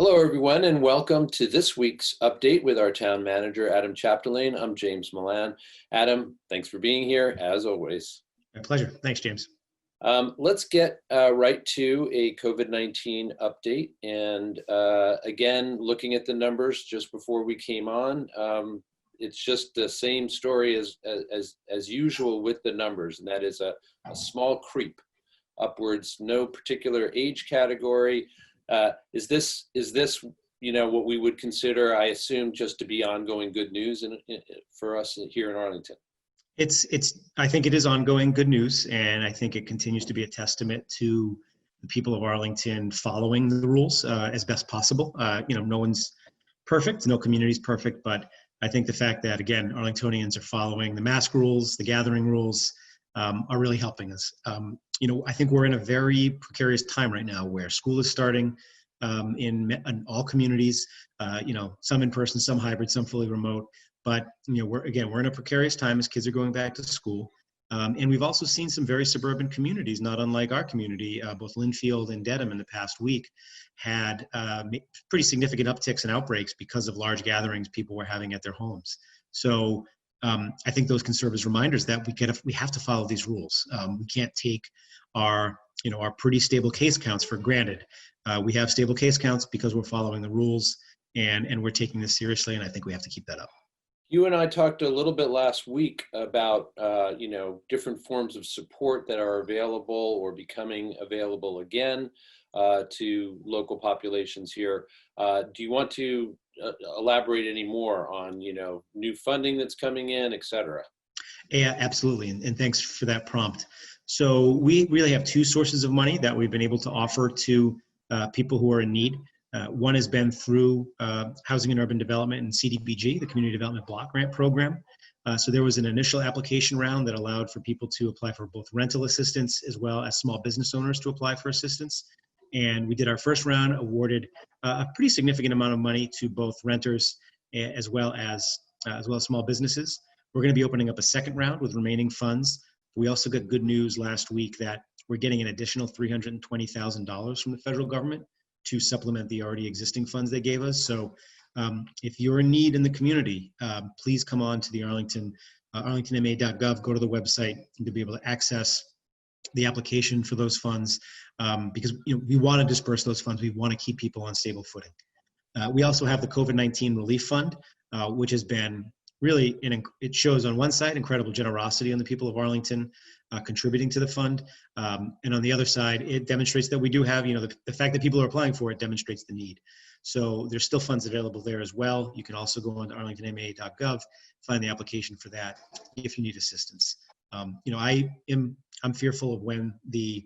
Hello, everyone, and welcome to this week's update with our town manager, Adam Chapdelaine. I'm James Milan. Adam, thanks for being here, as always. My pleasure. Thanks, James. Let's get right to a COVID-19 update. And again, looking at the numbers just before we came on, it's just the same story as usual with the numbers, and that is a small creep upwards, no particular age category. Is this what we would consider, I assume, just to be ongoing good news for us here in Arlington? I think it is ongoing good news, and I think it continues to be a testament to the people of Arlington following the rules as best possible. No one's perfect, no community's perfect, but I think the fact that, again, Arlingtonians are following the mask rules, the gathering rules, are really helping us. I think we're in a very precarious time right now where school is starting in all communities, some in person, some hybrid, some fully remote. But we're in a precarious time as kids are going back to school. And we've also seen some very suburban communities, not unlike our community, both Linfield and Dedham in the past week, had pretty significant upticks in outbreaks because of large gatherings people were having at their homes. So I think those can serve as reminders that we have to follow these rules. We can't take our pretty stable case counts for granted. We have stable case counts because we're following the rules and we're taking this seriously, and I think we have to keep that up. You and I talked a little bit last week about different forms of support that are available or becoming available again to local populations here. Do you want to elaborate any more on new funding that's coming in, et cetera? Yeah, absolutely, and thanks for that prompt. So we really have two sources of money that we've been able to offer to people who are in need. One has been through Housing and Urban Development and CDBG, the Community Development Block Grant Program. So there was an initial application round that allowed for people to apply for both rental assistance as well as small business owners to apply for assistance. And we did our first round, awarded a pretty significant amount of money to both renters as well as small businesses. We're going to be opening up a second round with remaining funds. We also got good news last week that we're getting an additional $320,000 from the federal government to supplement the already existing funds they gave us. So if you're in need in the community, please come on to the arlingtonma.gov, go to the website to be able to access the application for those funds because we want to disperse those funds. We want to keep people on stable footing. We also have the COVID-19 Relief Fund, which has been really, it shows on one side incredible generosity on the people of Arlington contributing to the fund. And on the other side, it demonstrates that we do have, the fact that people are applying for it demonstrates the need. So there's still funds available there as well. You can also go on to arlingtonma.gov, find the application for that if you need assistance. I'm fearful of when the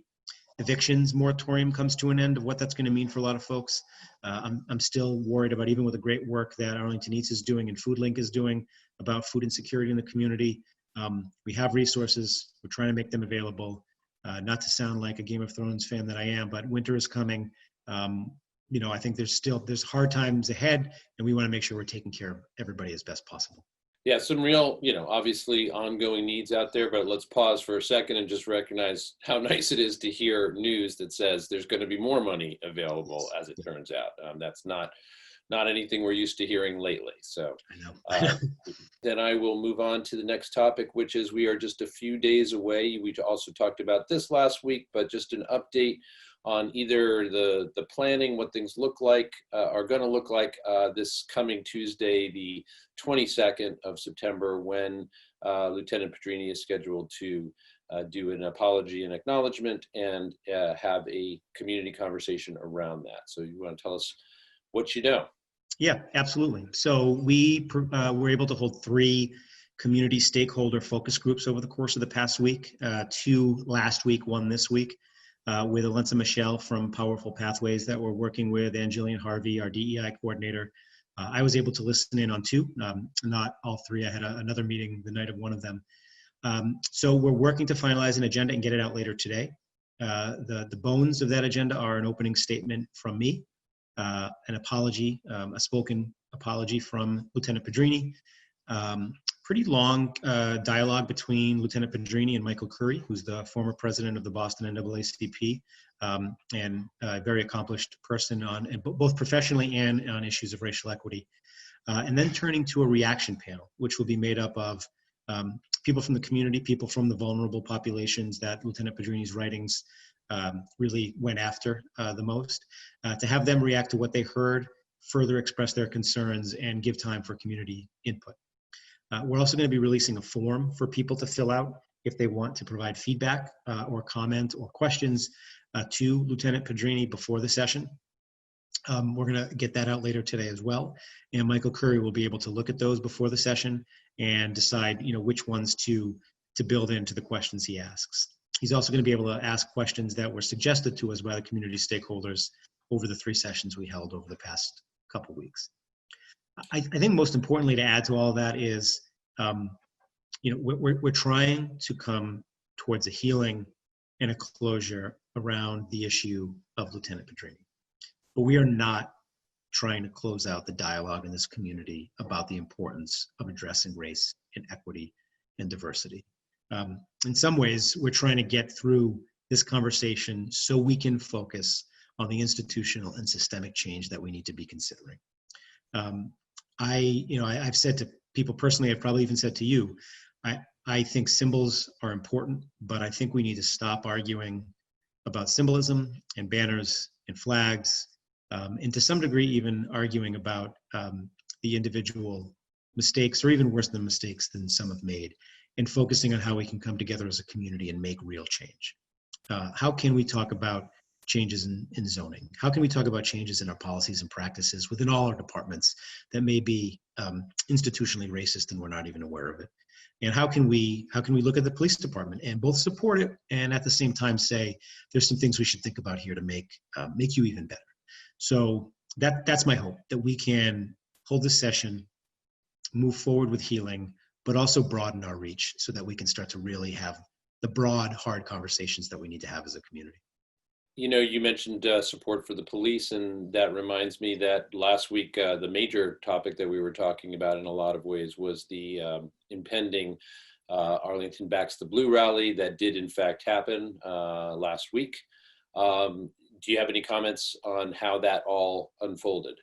evictions moratorium comes to an end of what that's going to mean for a lot of folks. I'm still worried about, even with the great work that Arlington Eats is doing and FoodLink is doing about food insecurity in the community. We have resources. We're trying to make them available. Not to sound like a Game of Thrones fan that I am, but winter is coming. I think there's hard times ahead, and we want to make sure we're taking care of everybody as best possible. Yeah, some real, obviously ongoing needs out there, but let's pause for a second and just recognize how nice it is to hear news that says there's going to be more money available, as it turns out. That's not anything we're used to hearing lately. So I know. then I will move on to the next topic, which is we are just a few days away. We also talked about this last week, but just an update on either the planning, what things are going to look like this coming Tuesday, the 22nd of September, when Lieutenant Pedrini is scheduled to do an apology and acknowledgement and have a community conversation around that. So you want to tell us what you know? Yeah, absolutely. So we were able to hold 3 community stakeholder focus groups over the course of the past week, 2 last week, 1 this week. With Alenza Michelle from Powerful Pathways that we're working with, and Jillian Harvey, our DEI coordinator. I was able to listen in on 2, not all 3. I had another meeting the night of one of them. So we're working to finalize an agenda and get it out later today. The bones of that agenda are an opening statement from me, an apology, a spoken apology from Lieutenant Pedrini, pretty long dialogue between Lieutenant Pedrini and Michael Curry, who's the former president of the Boston NAACP, and a very accomplished person on both professionally and on issues of racial equity. And then turning to a reaction panel, which will be made up of people from the community, people from the vulnerable populations that Lieutenant Pedrini's writings really went after the most, to have them react to what they heard, further express their concerns, and give time for community input. We're also going to be releasing a form for people to fill out if they want to provide feedback or comment or questions to Lieutenant Pedrini before the session. We're going to get that out later today as well. And Michael Curry will be able to look at those before the session and decide, which ones to build into the questions he asks. He's also going to be able to ask questions that were suggested to us by the community stakeholders over the 3 sessions we held over the past couple weeks. I think most importantly to add to all that is, we're trying to come towards a healing and a closure around the issue of Lieutenant Pedrini. But we are not trying to close out the dialogue in this community about the importance of addressing race and equity and diversity. In some ways, we're trying to get through this conversation so we can focus on the institutional and systemic change that we need to be considering. I've said to people personally, I've probably even said to you, I think symbols are important, but I think we need to stop arguing about symbolism and banners and flags, and to some degree even arguing about the individual mistakes, or even worse than mistakes than some have made, and focusing on how we can come together as a community and make real change. How can we talk about changes in zoning? How can we talk about changes in our policies and practices within all our departments that may be institutionally racist and we're not even aware of it? And how can we look at the police department and both support it and at the same time say there's some things we should think about here to make you even better? So that's my hope, that we can hold this session, move forward with healing, but also broaden our reach so that we can start to really have the broad, hard conversations that we need to have as a community. You mentioned support for the police, and that reminds me that last week, the major topic that we were talking about in a lot of ways was the impending Arlington Backs the Blue rally that did in fact happen last week. Do you have any comments on how that all unfolded?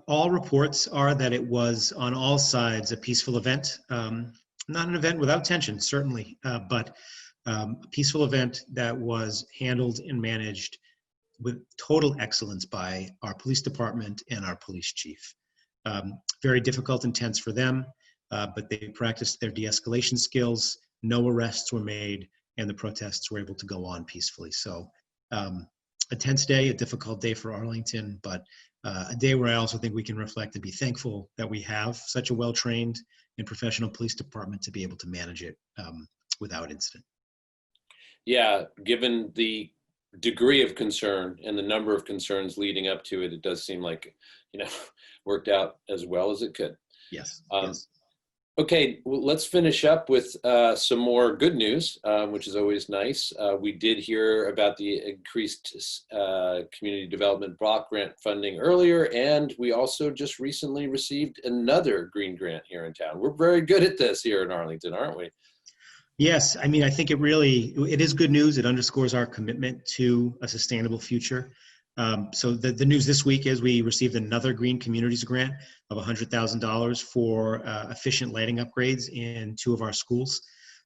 All reports are that it was on all sides a peaceful event, not an event without tension, certainly, but a peaceful event that was handled and managed with total excellence by our police department and our police chief. Very difficult and tense for them, but they practiced their de-escalation skills, no arrests were made, and the protests were able to go on peacefully. So a tense day, a difficult day for Arlington, but a day where I also think we can reflect and be thankful that we have such a well-trained and professional police department to be able to manage it without incident. Yeah, given the degree of concern and the number of concerns leading up to it, it does seem like, worked out as well as it could. Yes. Yes. Okay, well, let's finish up with some more good news, which is always nice. We did hear about the increased community development block grant funding earlier, and we also just recently received another green grant here in town. We're very good at this here in Arlington, aren't we? Yes, I mean, I think it is good news. It underscores our commitment to a sustainable future. So the news this week is we received another Green Communities grant of $100,000 for efficient lighting upgrades in 2 of our schools.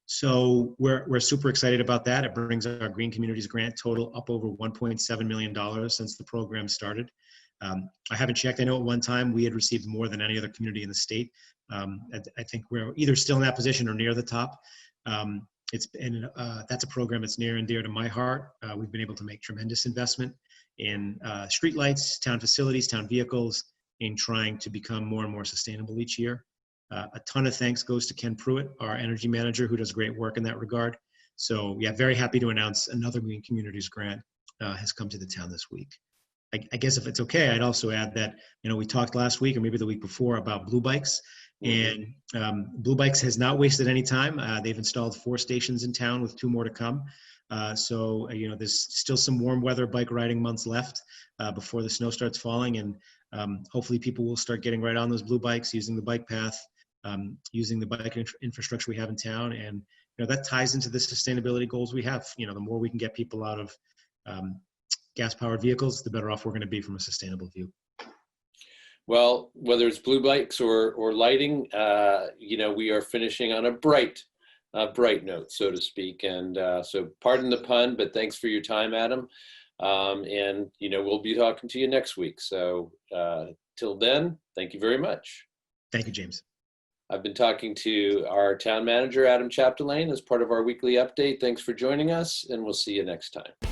So we're super excited about that. It brings our Green Communities grant total up over $1.7 million since the program started. I haven't checked. I know at one time we had received more than any other community in the state. I think we're either still in that position or near the top. That's a program that's near and dear to my heart. We've been able to make tremendous investment in streetlights, town facilities, town vehicles, in trying to become more and more sustainable each year. A ton of thanks goes to Ken Pruitt, our energy manager, who does great work in that regard. So yeah, very happy to announce another Green Communities grant has come to the town this week. I guess if it's okay, I'd also add that, we talked last week or maybe the week before about Blue Bikes. And Blue Bikes has not wasted any time. They've installed 4 stations in town with 2 more to come. So there's still some warm weather bike riding months left before the snow starts falling. And hopefully people will start getting right on those Blue Bikes, using the bike path, using the bike infrastructure we have in town. And that ties into the sustainability goals we have. The more we can get people out of gas-powered vehicles, the better off we're going to be from a sustainable view. Well, whether it's blue bikes or lighting, we are finishing on a bright note, so to speak. And so pardon the pun, but thanks for your time, Adam. We'll be talking to you next week. So till then, thank you very much. Thank you, James. I've been talking to our town manager, Adam Chapdelaine, as part of our weekly update. Thanks for joining us, and we'll see you next time.